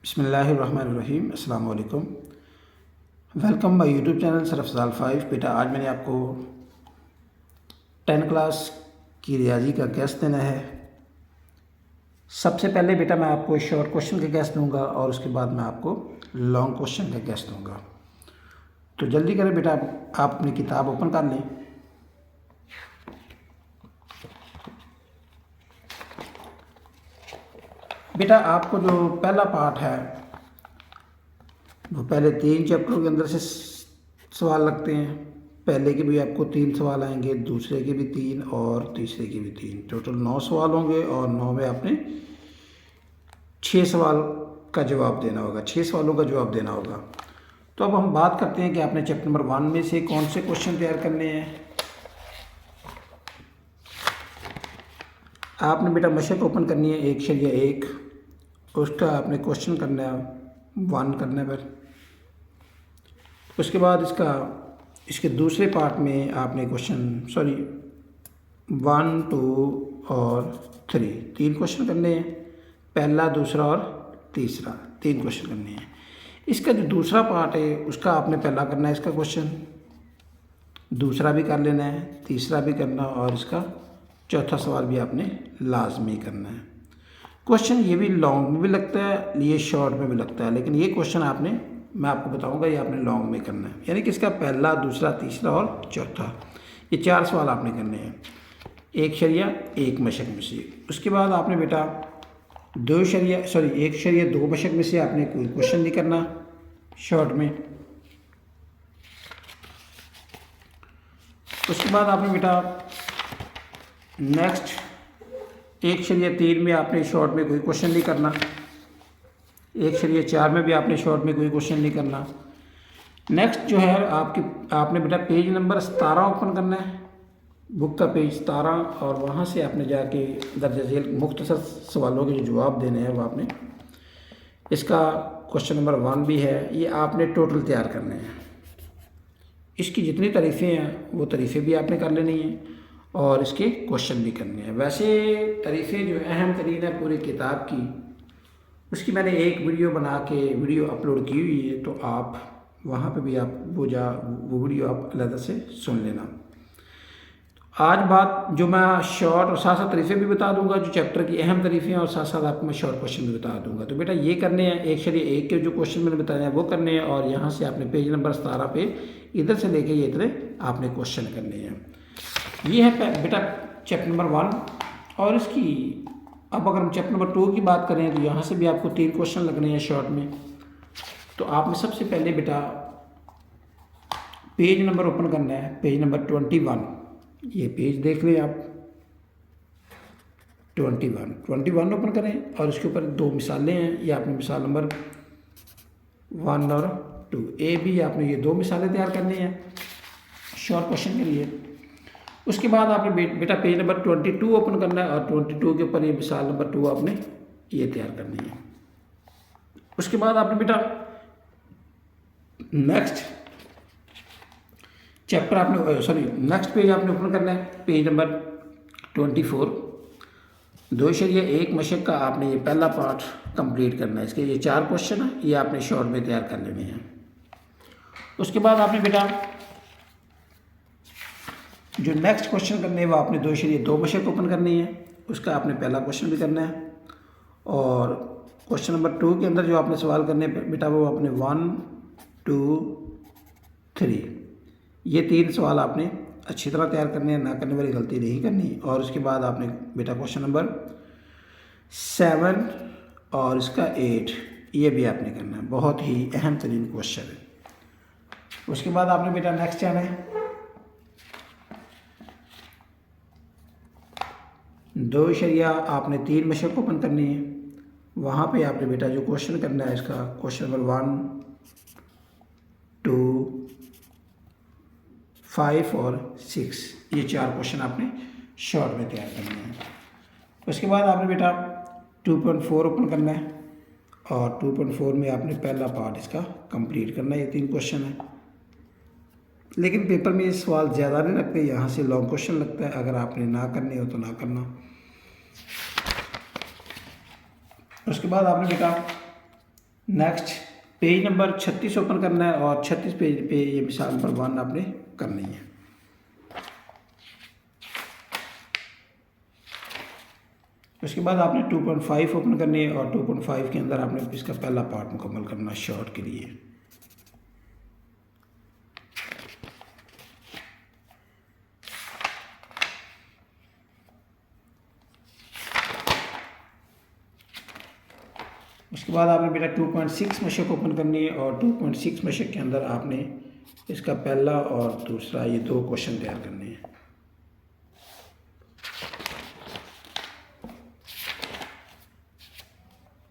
बिस्मिल्लाहिर्रहमानिर्रहीम अस्सलाम वालेकुम। वेलकम माय यूट्यूब चैनल सरफजाल 5। बेटा आज मैंने आपको 10 क्लास की रियाजी का गैस देना है। सबसे पहले बेटा मैं आपको शॉर्ट क्वेश्चन का गैस दूंगा और उसके बाद मैं आपको लॉन्ग क्वेश्चन का गैस दूंगा। तो जल्दी करें बेटा, आप अपनी किताब ओपन कर लें। बेटा आपको जो पहला पार्ट है वो पहले 3 चैप्टरों के अंदर से सवाल लगते हैं। पहले के भी आपको 3 सवाल आएंगे, दूसरे के भी 3 और तीसरे के भी 3। टोटल 9 सवाल होंगे और 9 में आपने 6 सवाल का जवाब देना होगा, 6 सवालों का जवाब देना होगा। तो अब हम बात करते हैं कि आपने चैप्टर नंबर 1 में से कौन से क्वेश्चन तैयार करने हैं। आपने बेटा मशक ओपन करनी है 1/1, उसका आपने क्वेश्चन करना है 1 करने पर। उसके बाद इसके दूसरे पार्ट में आपने 1, 2 और 3 क्वेश्चन करने हैं। पहला, दूसरा और तीसरा 3 क्वेश्चन करने हैं। इसका जो दूसरा पार्ट है उसका आपने पहला करना है इसका क्वेश्चन, दूसरा भी कर लेना है, तीसरा भी करना और इसका चौथा सवाल भी आपने लाजमी करना है। क्वेश्चन ये भी लॉन्ग में भी लगता है, ये शॉर्ट में भी लगता है, लेकिन ये क्वेश्चन मैं आपको बताऊंगा ये आपने लॉन्ग में करना है। यानी कि इसका पहला, दूसरा, तीसरा और चौथा, ये 4 सवाल आपने करने हैं 1/1 मशक में से। उसके बाद आपने बेटा 1/2 मशक में से आपने कोई क्वेश्चन नहीं करना शॉर्ट में। उसके बाद आपने बेटा नेक्स्ट 1/3 में आपने शॉर्ट में कोई क्वेश्चन नहीं करना, 1/4 में भी आपने शॉर्ट में कोई क्वेश्चन नहीं करना। नेक्स्ट जो है आपने बेटा पेज नंबर 17 ओपन करना है, बुक का पेज 17, और वहाँ से आपने जाके दर्ज झेल मुख्तसर सवालों के जो जवाब देने हैं वो आपने, इसका क्वेश्चन नंबर 1 भी है, ये आपने टोटल तैयार करने हैं। इसकी जितनी तारीफ़ें हैं वो तारीफ़ें भी आपने कर लेनी है और इसके क्वेश्चन भी करने हैं। वैसे तारीफ़ें जो अहम तरीन है पूरी किताब की, उसकी मैंने एक वीडियो अपलोड की हुई है, तो आप वहाँ पे भी आप वो वीडियो आप अलग से सुन लेना। आज बात जो मैं शॉर्ट और साथ साथ तारीफ़ें भी बता दूंगा, जो चैप्टर की अहम तारीफ़ें, और साथ साथ आपको मैं शॉर्ट क्वेश्चन भी बता दूंगा। तो बेटा ये करने हैं 1/1 के जो क्वेश्चन मैंने बताए हैं वो करने हैं, और यहाँ से आपने पेज नंबर 17 पे इधर से लेके ये इतने आपने क्वेश्चन करने हैं। ये है बेटा चैप्टर नंबर 1। और इसकी अब अगर हम चैप्टर नंबर 2 की बात करें तो यहाँ से भी आपको 3 क्वेश्चन लगने हैं शॉर्ट में। तो आपने सबसे पहले बेटा पेज नंबर ओपन करना है, पेज नंबर 21। ये पेज देख लें आप, 21 ओपन करें और इसके ऊपर 2 मिसालें हैं। ये आपने मिसाल नंबर 1 और 2 ए भी आपने ये 2 मिसालें तैयार करनी हैं शॉर्ट क्वेश्चन के लिए। उसके बाद आपने बेटा पेज नंबर 22 ओपन करना है और 22 के ऊपर ये मिसाल नंबर 2 आपने ये तैयार करनी है। उसके बाद आपने बेटा नेक्स्ट पेज आपने ओपन करना है, पेज नंबर 24। 2/1 मशक का आपने ये पहला पार्ट कंप्लीट करना है। इसके ये 4 क्वेश्चन है, ये आपने शॉर्ट में तैयार कर लेने हैं। उसके बाद आपने बेटा जो नेक्स्ट क्वेश्चन करने हैं वो आपने 2/2 मशक ओपन करनी है, उसका आपने पहला क्वेश्चन भी करना है। और क्वेश्चन नंबर 2 के अंदर जो आपने सवाल करने बेटा वो आपने 1, 2, 3 ये 3 सवाल आपने अच्छी तरह तैयार करने हैं, ना करने वाली गलती नहीं करनी। और उसके बाद आपने बेटा क्वेश्चन नंबर 7 और इसका 8 ये भी आपने करना है, बहुत ही अहम तरीन क्वेश्चन है। उसके बाद आपने बेटा नेक्स्ट जाना है 2/3 मशक ओपन करनी है। वहाँ पे आपने बेटा जो क्वेश्चन करना है इसका क्वेश्चन नंबर 1, 2, 5 और 6 ये 4 क्वेश्चन आपने शॉर्ट में तैयार करने हैं। उसके बाद आपने बेटा 2.4 ओपन करना है और 2.4 में आपने पहला पार्ट इसका कंप्लीट करना है। ये 3 क्वेश्चन है, लेकिन पेपर में ये सवाल ज़्यादा नहीं लगते, यहाँ से लॉन्ग क्वेश्चन लगता है। अगर आपने ना करने हो तो ना करना। उसके बाद आपने बेटा नेक्स्ट पेज नंबर 36 ओपन करना है और 36 पेज पे ये मिसाल नंबर 1 आपने करनी है। उसके बाद आपने 2.5 ओपन करनी है और 2.5 के अंदर आपने इसका पहला पार्ट मुकम्मल करना शॉर्ट के लिए। उसके बाद आपने बेटा 2.6 मशक ओपन करनी है और 2.6 मशक के अंदर आपने इसका पहला और दूसरा ये 2 क्वेश्चन तैयार करने हैं।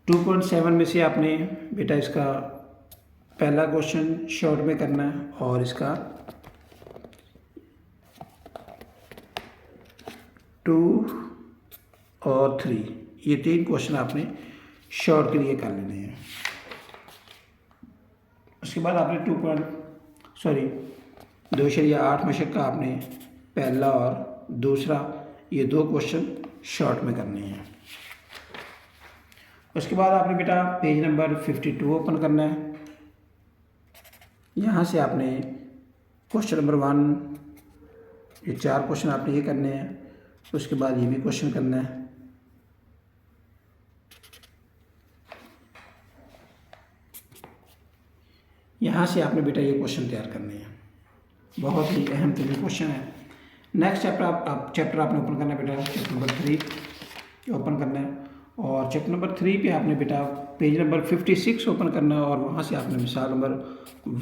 टू 2.7 में से आपने बेटा इसका पहला क्वेश्चन शॉर्ट में करना है और इसका 2 और 3 ये 3 क्वेश्चन आपने शॉर्ट के लिए कर लेने हैं। उसके बाद आपने 2.8 मशक का आपने पहला और दूसरा ये 2 क्वेश्चन शॉर्ट में करने हैं। उसके बाद आपने बेटा पेज नंबर 52 ओपन करना है। यहाँ से आपने क्वेश्चन नंबर 1 ये 4 क्वेश्चन आपने ये करने हैं। उसके बाद ये भी क्वेश्चन करना है। यहाँ से आपने बेटा ये क्वेश्चन तैयार करने हैं, बहुत ही अहम तरीन क्वेश्चन है। नेक्स्ट चैप्टर चैप्टर आपने ओपन करना है बेटा, चैप्टर नंबर 3 ओपन करना है और चैप्टर नंबर 3 पे आपने बेटा पेज नंबर 56 ओपन करना है और वहाँ से आपने मिसाल नंबर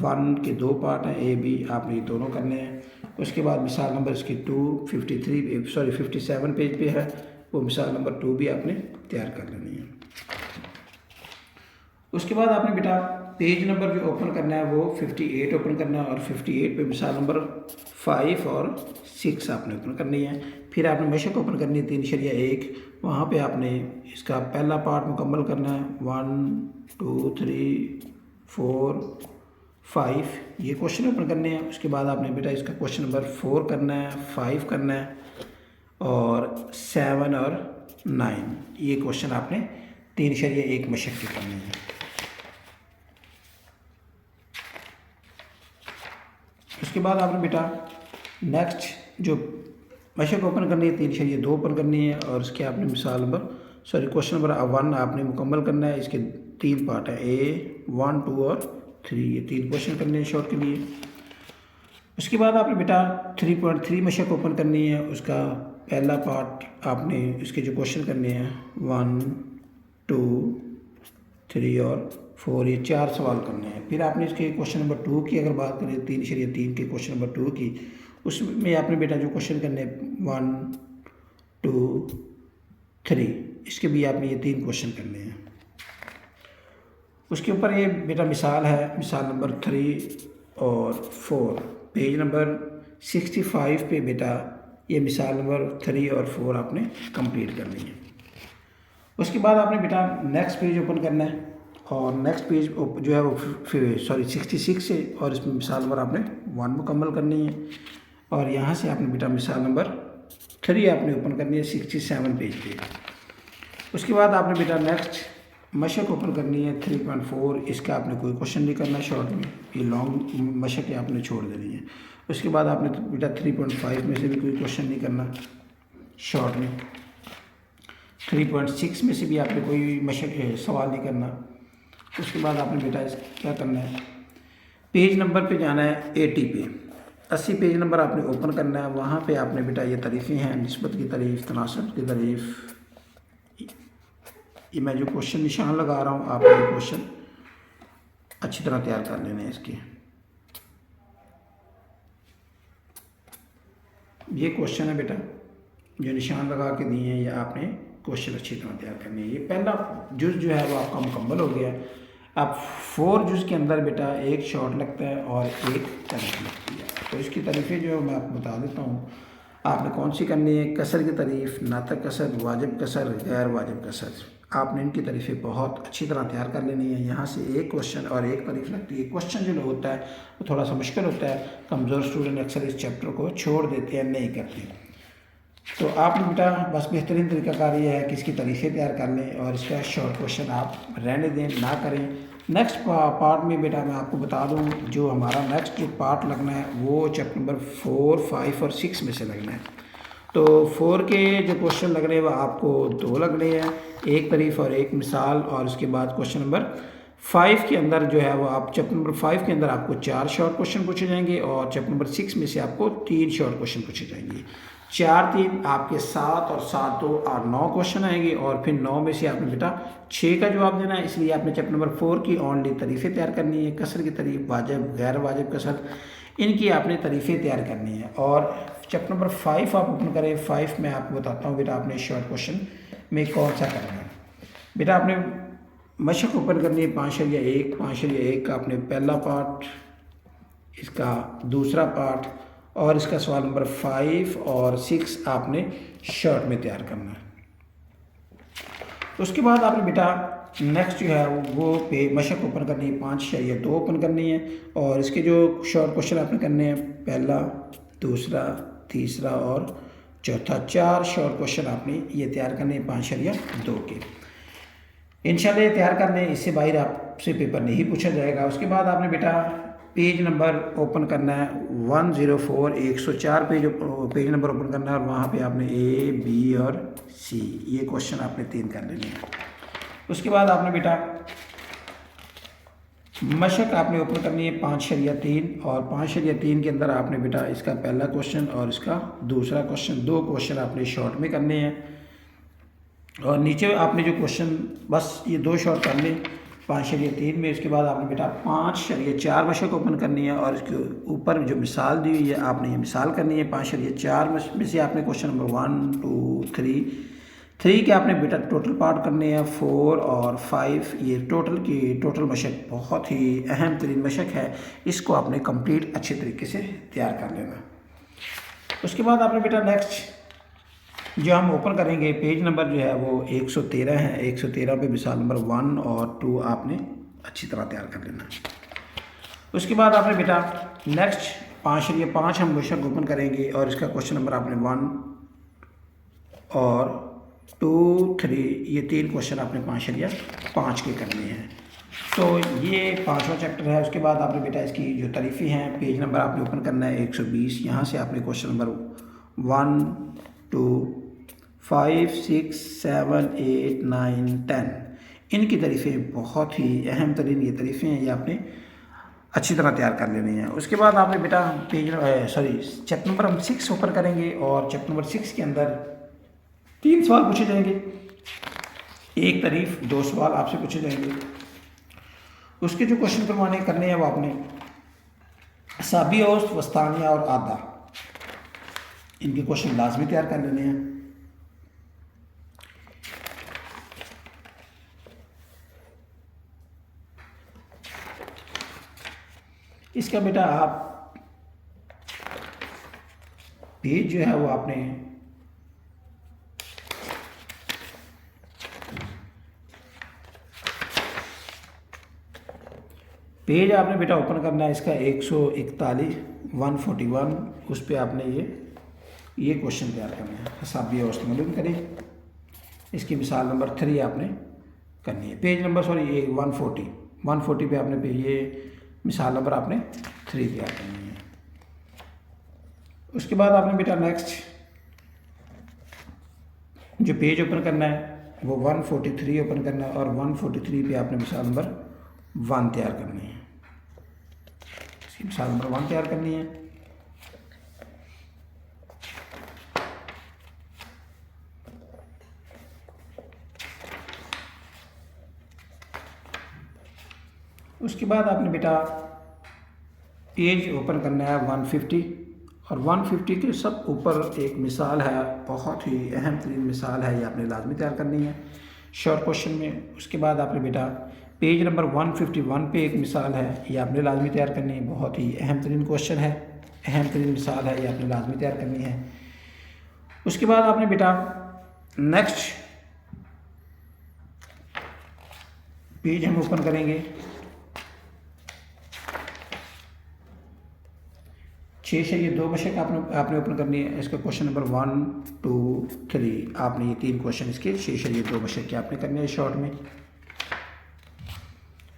1 के 2 पार्ट हैं ए बी, आपने ये दोनों करने हैं। उसके बाद मिसाल नंबर इसकी 57 पेज पे है, वो मिसाल नंबर 2 भी आपने तैयार कर लेनी है। उसके बाद आपने बेटा पेज नंबर जो ओपन करना है वो 58 ओपन करना है और 58 पे मिसाल नंबर 5 और 6 आपने ओपन करनी है। फिर आपने मशक ओपन करनी है 3/1, वहाँ पे आपने इसका पहला पार्ट मुकम्मल करना है 1 2 3 4 5 ये क्वेश्चन ओपन करने हैं। उसके बाद आपने बेटा इसका क्वेश्चन नंबर 4 करना है, 5 करना है और 7 और 9 ये क्वेश्चन आपने 3/1 मशक के करने हैं। उसके बाद आपने बेटा नेक्स्ट जो मशक ओपन करनी है 3/2 ओपन करनी है और इसके आपने मिसाल नंबर क्वेश्चन नंबर 1 आपने मुकम्मल करना है। इसके 3 पार्ट है A 1 2 और 3, ये 3 क्वेश्चन करने हैं शॉर्ट के लिए। उसके बाद आपने बेटा 3.3 मशक ओपन करनी है, उसका पहला पार्ट आपने इसके जो क्वेश्चन करने हैं 1 2 3 और 4 ये 4 सवाल करने हैं। फिर आपने इसके क्वेश्चन नंबर 2 की अगर बात करें 3/3 के क्वेश्चन नंबर 2 की, उसमें आपने बेटा जो क्वेश्चन करने 1 2 3 इसके भी आपने ये 3 क्वेश्चन करने हैं। उसके ऊपर ये बेटा मिसाल है, मिसाल नंबर 3 और 4 पेज नंबर 65 पे बेटा ये मिसाल नंबर 3 और 4 आपने कंप्लीट करनी है। उसके बाद आपने बेटा नेक्स्ट पेज ओपन करना है और नेक्स्ट पेज जो है वो 66 से और इसमें मिसाल नंबर आपने 1 मुकम्मल करनी है और यहाँ से आपने बेटा मिसाल नंबर 3 आपने ओपन करनी है 67 पेज पे। उसके बाद आपने बेटा नेक्स्ट मशक ओपन करनी है 3.4, इसका आपने कोई क्वेश्चन नहीं करना शॉर्ट में, ये लॉन्ग मशक आपने छोड़ देनी है। उसके बाद आपने बेटा 3.5 में से भी कोई क्वेश्चन नहीं करना शॉर्ट में, 3.6 में से भी आपने कोई मशक सवाल नहीं करना। उसके बाद आपने बेटा क्या करना है, पेज नंबर पे जाना है 80 पे, 80 पेज नंबर आपने ओपन करना है। वहाँ पे आपने बेटा ये तारीफ़ें हैं, निस्बत की तारीफ़, तनासब की तारीफ़, ये मैं जो क्वेश्चन निशान लगा रहा हूँ आपने ये क्वेश्चन अच्छी तरह तैयार कर लेने हैं। इसके ये क्वेश्चन है बेटा जो निशान लगा के दिए हैं, ये आपने क्वेश्चन अच्छी तरह तैयार करनी है। ये पहला जुज़ जो है वो आपका मुकम्मल हो गया। अब 4 जुज़ के अंदर बेटा एक शॉर्ट लगता है और एक तारीफ़ लगती है। तो इसकी तारीफ़ें जो मैं आपको बता देता हूँ, आपने कौन सी करनी है, कसर की तारीफ़, नातक कसर, वाजिब कसर, गैर वाजिब कसर, आपने इनकी तारीफ़ें बहुत अच्छी तरह तैयार कर लेनी है। यहाँ से एक क्वेश्चन और एक तारीफ़ लगती है। क्वेश्चन जो होता है वो थोड़ा सा मुश्किल होता है, कमज़ोर स्टूडेंट अक्सर इस चैप्टर को छोड़ देते हैं, नहीं करते। तो आपने बेटा बस बेहतरीन तरीकाकार ये है कि इसकी तारीफ़ें तैयार कर लें और इसका शॉर्ट क्वेश्चन आप रहने दें, ना करें नेक्स्ट पार्ट में बेटा मैं आपको बता दूं, जो हमारा नेक्स्ट जो पार्ट लगना है वो चैप्टर नंबर 4, 5 और 6 में से लगना है। तो 4 के जो क्वेश्चन लग रहे हैं वो आपको 2 लग रहे हैं, एक तारीफ और एक मिसाल। और उसके बाद क्वेश्चन नंबर 5 के अंदर जो है वो आप चैप्टर नंबर 5 के अंदर आपको 4 शॉर्ट क्वेश्चन पूछे जाएंगे और चैप्टर नंबर 6 में से आपको 3 शॉर्ट क्वेश्चन पूछे जाएंगे। 4, 3 आपके 7 और 7, 2 और 9 क्वेश्चन आएंगे और फिर 9 में से आपने बेटा 6 का जवाब देना है। इसलिए आपने चैप्टर नंबर 4 की ओनली तारीफ़ें तैयार करनी है, कसर की तारीफ, वाजिब, गैर वाजिब कसर, इनकी आपने तारीफ़ें तैयार करनी है। और चैप्टर नंबर 5 आप ओपन करें। 5 में आपको बताता हूँ बेटा आपने शॉर्ट क्वेश्चन में कौन सा करना है। बेटा आपने मशक ओपन करनी है 5.1, 5.1 का आपने पहला पार्ट, इसका दूसरा पार्ट और इसका सवाल नंबर 5 और 6 आपने शॉर्ट में तैयार करना है। उसके बाद आपने बेटा नेक्स्ट जो है वो पे मशक ओपन करनी है 5.2 ओपन करनी है और इसके जो शॉर्ट क्वेश्चन आपने करने हैं पहला, दूसरा, तीसरा और चौथा, 4 शॉर्ट क्वेश्चन आपने ये तैयार करने हैं 5.2 के। इंशाल्लाह ये तैयार करने, इससे बाहर आपसे पेपर नहीं पूछा जाएगा। उसके बाद आपने बेटा पेज नंबर ओपन करना है 104, 104 पेज नंबर ओपन करना है और वहाँ पे आपने A, B और C ये क्वेश्चन आपने 3 कर लेने हैं। उसके बाद आपने बेटा मशक आपने ओपन करनी है 5.3 और 5.3 के अंदर आपने बेटा इसका पहला क्वेश्चन और इसका दूसरा क्वेश्चन, 2 क्वेश्चन आपने शॉर्ट में करने हैं और नीचे आपने जो क्वेश्चन बस ये 2 शॉर्ट कर लें 5.3 में। इसके बाद आपने बेटा 5.4 मशक ओपन करनी है और इसके ऊपर जो मिसाल दी हुई है आपने ये मिसाल करनी है 5.4 में से आपने क्वेश्चन नंबर 1, 2, 3 के आपने बेटा टोटल पार्ट करने हैं 4 और 5। ये टोटल मशक बहुत ही अहम तरीन मशक है, इसको आपने कंप्लीट अच्छे तरीके से तैयार कर लेना। उसके बाद आपने बेटा नेक्स्ट जो हम ओपन करेंगे पेज नंबर जो है वो 113 है। 113 पे मिसाल नंबर 1 और 2 आपने अच्छी तरह तैयार कर लेना। उसके बाद आपने बेटा नेक्स्ट 5.5 हम मशक ओपन करेंगे और इसका क्वेश्चन नंबर आपने 1 और 2, 3 ये 3 क्वेश्चन आपने 5.5 के करने हैं। तो ये 5वां चैप्टर है। उसके बाद आपने बेटा इसकी जो तारीफ़ें हैं पेज नंबर आपने ओपन करना है 120, यहाँ से आपने क्वेश्चन नंबर 1, 2, 5, 6, 7, 8, 9, 10 इनकी तारीफ़ें बहुत ही अहम तरीन ये तारीफ़ें हैं, ये आपने अच्छी तरह तैयार कर लेनी है। उसके बाद आपने बेटा चैप्टर नंबर हम 6 ओपन करेंगे और चैप्टर नंबर 6 के अंदर 3 सवाल पूछे जाएंगे, एक तारीफ, 2 सवाल आपसे पूछे जाएंगे। उसके जो क्वेश्चन करने हैं वो आपने साबी औसत, वस्तानिया और आधा इनके क्वेश्चन लाजमी तैयार कर लेने हैं। इसका बेटा आप पेज जो है वो आपने पेज आपने बेटा ओपन करना है इसका 141, 141 उस पर आपने ये क्वेश्चन तैयार करना है। हिसाबी औसत मालूम करें, इसकी मिसाल नंबर 3 आपने करनी है। पेज नंबर 140 पे आपने ये मिसाल नंबर आपने 3 तैयार करनी है। उसके बाद आपने बेटा नेक्स्ट जो पेज ओपन करना है वो 143 ओपन करना है और 143 पे आपने मिसाल नंबर 1 तैयार करनी है। इसकी मिसाल नंबर 1 तैयार करनी है। उसके बाद आपने बेटा पेज ओपन करना है 150 और 150 के सब ऊपर एक मिसाल है, बहुत ही अहम तरीन मिसाल है, ये आपने लाजमी तैयार करनी है शॉर्ट क्वेश्चन में। उसके बाद आपने बेटा पेज नंबर 151 पे एक मिसाल है, ये आपने लाजमी तैयार करनी है, बहुत ही अहम तरीन क्वेश्चन है, अहम तरीन मिसाल है, ये आपने लाजमी तैयार करनी है। उसके बाद आपने बेटा नेक्स्ट पेज हम ओपन करेंगे 6.2 मशक आपने ओपन करनी है। इसका क्वेश्चन नंबर 1, 2, 3 आपने ये 3 क्वेश्चन इसके 6.2 मशक के आपने करने हैं शॉर्ट में।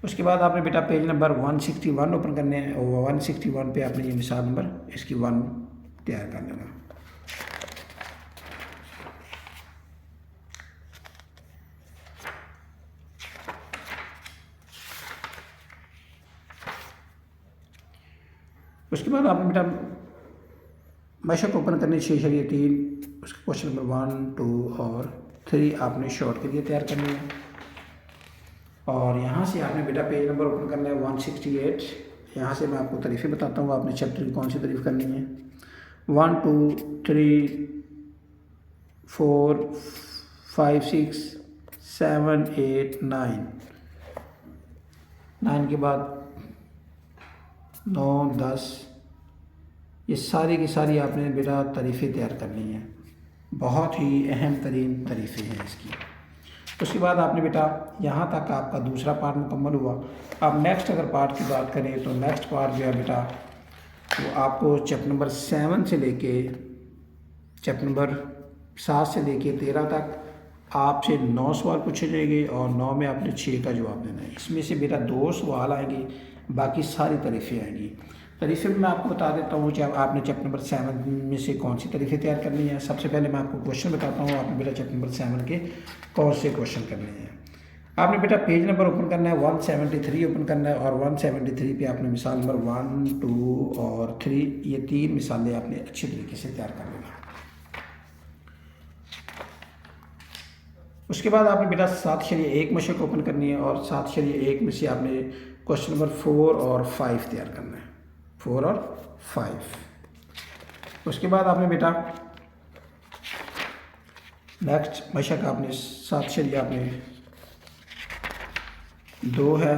उसके बाद आपने बेटा पेज नंबर 161 ओपन करने हैं और 161 पे आपने ये मिसाल नंबर इसकी 1 तैयार कर लेना। उसके बाद आपने बेटा मशक ओपन करनी 6/3, उसके क्वेश्चन नंबर 1, 2 और 3 आपने शॉर्ट के लिए तैयार करनी है। और यहाँ से आपने बेटा पेज नंबर ओपन करना है 168। यहाँ से मैं आपको तारीफ़ें बताता हूँ, आपने चैप्टर की कौन सी तारीफ़ करनी है। 1, 2, 3, 4, 5, 6, 7, 8, 9 के बाद 9, 10, ये सारी की सारी आपने बेटा तारीफ़ें तैयार करनी हैं। बहुत ही अहम तरीन तारीफ़ें हैं इसकी। उसके बाद आपने बेटा यहाँ तक आपका दूसरा पार्ट मुकम्मल हुआ। अब नेक्स्ट अगर पार्ट की बात करें तो नेक्स्ट पार्ट जो है बेटा वो आपको चैप्टर नंबर 7 से लेके चैप्टर नंबर 7 से लेके 13 तक आपसे 9 सवाल पूछे जाएंगे और 9 में आपने 6 का जवाब देना है। इसमें से बेटा 2 सवाल आएंगे, बाकी सारी तारीफ़ें आएंगी। तारीफ़ें मैं आपको बता देता हूँ कि आपने चैप्टर नंबर 7 में से कौन सी तारीफ़ें तैयार करनी है। सबसे पहले मैं आपको क्वेश्चन बताता हूँ, आपने बेटा चैप्टर नंबर 7 के कौन से क्वेश्चन करने हैं। आपने बेटा पेज नंबर ओपन करना है 173 ओपन करना है और 173 पे आपने मिसाल नंबर 1, 2 और 3 ये 3 मिसालें आपने अच्छे तरीके से तैयार कर लेना। उसके बाद आपने बेटा 7/1 मशक ओपन करनी है और 7/1 में से आपने क्वेश्चन नंबर 4 और 5 तैयार करना है, 4 और 5। उसके बाद आपने बेटा नेक्स्ट मशक आपने 7/2 आपने 2 है,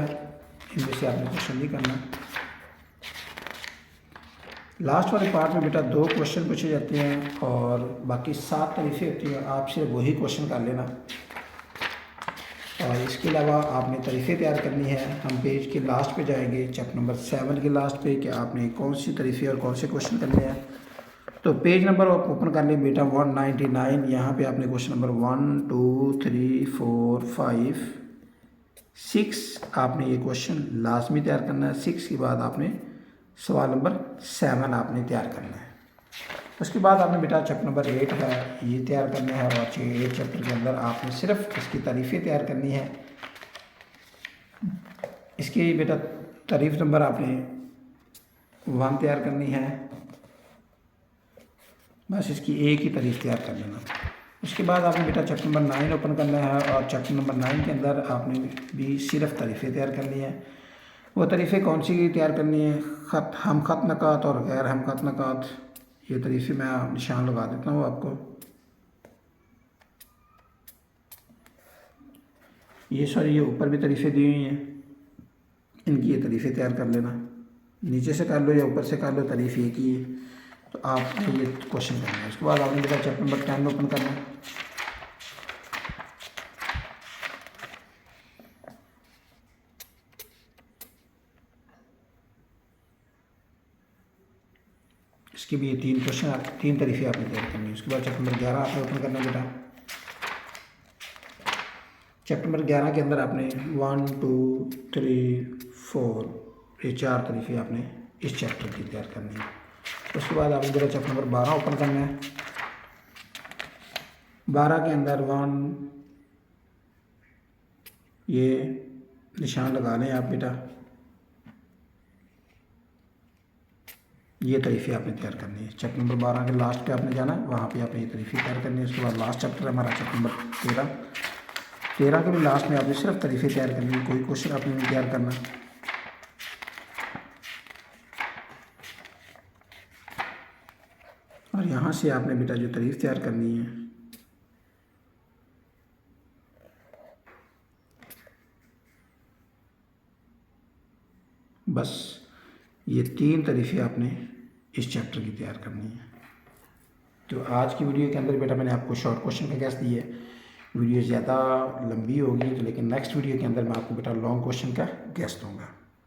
इनमें से आपने क्वेश्चन नहीं करना। लास्ट वाले पार्ट में बेटा 2 क्वेश्चन पूछे जाते हैं और बाकी 7 तारीफ़ें होती हैं, आप सिर्फ वही क्वेश्चन कर लेना। और इसके अलावा आपने तारीफ़ें तैयार करनी है। हम पेज के लास्ट पे जाएंगे, चैप्टर नंबर 7 के लास्ट पे, कि आपने कौन सी तारीफ़ें और कौन से क्वेश्चन करने हैं। तो पेज नंबर ओपन कर लें बेटा 199। यहाँ पे आपने क्वेश्चन नंबर 1, 2, 3, 4, 5, 6 आपने ये क्वेश्चन लाजमी तैयार करना है। 6 के बाद आपने सवाल नंबर 7 आपने तैयार करना है। उसके बाद आपने बेटा चैप्टर नंबर 8 है ये तैयार करना है और 8 चैप्टर के अंदर आपने सिर्फ इसकी तारीफ़ें तैयार करनी है। इसकी बेटा तारीफ़ नंबर आपने 1 तैयार करनी है, बस इसकी एक ही तारीफ़ तैयार कर लेना। उसके बाद आपने बेटा चैप्टर नंबर 9 ओपन करना है और चैप्टर नंबर 9 के अंदर आपने भी सिर्फ तारीफ़ें तैयार करनी है। वो तारीफ़ें कौन सी तैयार करनी है, हम ख़त नकात और गैर हम ख़त नकात। ये तारीफ़ें मैं निशान लगा देता हूँ आपको। ये सारी ये ऊपर भी तारीफ़ें दी हुई हैं, इनकी ये तारीफ़ें तैयार कर लेना। नीचे से कर लो या ऊपर से कर लो, तारीफ़ एक ही है, तो आपने ये क्वेश्चन करना है। उसके बाद आपने बेटा चैप्टर नंबर 10 ओपन करना है। इसके भी ये 3 क्वेश्चन 3 तारीफ़ें आपने तैयार करनी है। उसके बाद चैप्टर नंबर 11 आपने ओपन करना है बेटा। चैप्टर नंबर 11 के अंदर आपने 1, 2, 3, 4 ये 4 तारीफ़ें आपने इस चैप्टर की तैयार करनी है। उसके बाद आपने बेटा चैप्टर नंबर 12 ओपन करना है। 12 के अंदर 1 ये निशान लगा लें आप बेटा, ये तारीफ़ें आपने तैयार करनी है। चैप्टर नंबर 12 के लास्ट पे आपने जाना है, वहाँ पे आपने ये तारीफ़ें तैयार करनी है। उसके बाद लास्ट चैप्टर हमारा चैप्टर नंबर 13 के भी लास्ट में आपने सिर्फ तारीफ़ें तैयार करनी है, कोई क्वेश्चन आपने नहीं तैयार करना। और यहाँ से आपने बेटा जो तारीफ़ तैयार करनी है बस ये 3 तारीफ़ें आपने इस चैप्टर की तैयार करनी है। तो आज की वीडियो के अंदर बेटा मैंने आपको शॉर्ट क्वेश्चन का गैस दिया है। वीडियो ज़्यादा लंबी होगी तो लेकिन नेक्स्ट वीडियो के अंदर मैं आपको बेटा लॉन्ग क्वेश्चन का गैस दूँगा।